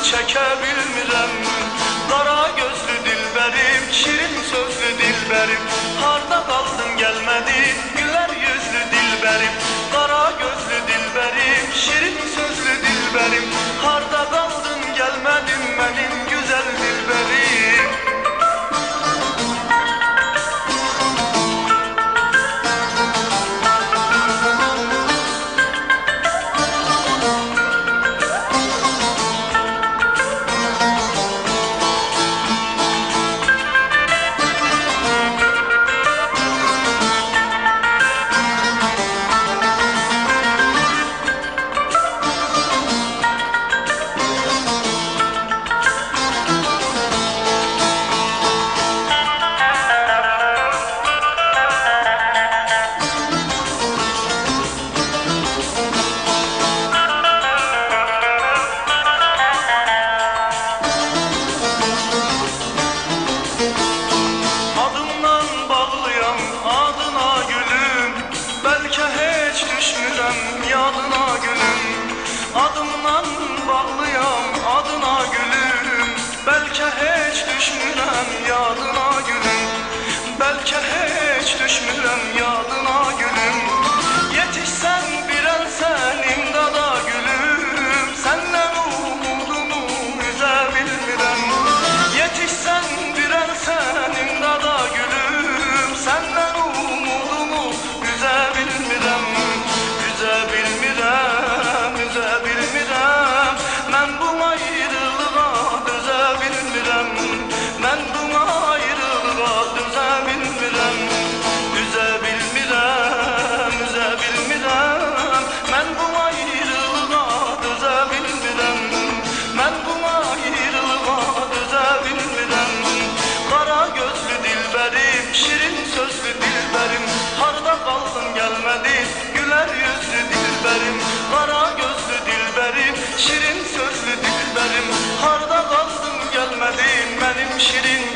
çəkə bilmirəm. Qara gözlü dilbərim, şirin sözlü dilbərim, harda qaldın gəlmədin gülər yüzlü dilbərim. Qara gözlü dilbərim, şirin sözlü dilbərim, harda qaldın gəlmədin mənim gözəl dilbərim. Yadına gülüm, adımdan bağlıyam adına gülüm. Belki hiç düşmürəm yadına gülüm, belki hiç düşmürəm yadına gülüm. Yetişsən bir el sənin dada gülüm, səndən umudumu üzə bilmirəm. Yetişsən bir el sənin dada gülüm, səndən umudumu üzə bilmirəm. Üzə bilmirəm, mən bu ayrılığa dözə bilmirəm. Mən bu ayrılığa dözə bilmirəm. Üzə bilmirəm, mən bu ayrılığa dözə bilmirəm. Mən bu ayrılığa dözə bilmirəm. Qara gözlü dilbərim, şirin sözlü dilbərim, harda qaldın gəlmədin gülər yüzlü dilbərim. Qara gözlü dilbərim, şirin sözlü dilbərim, harda qaldın gəlmədin mənim şirin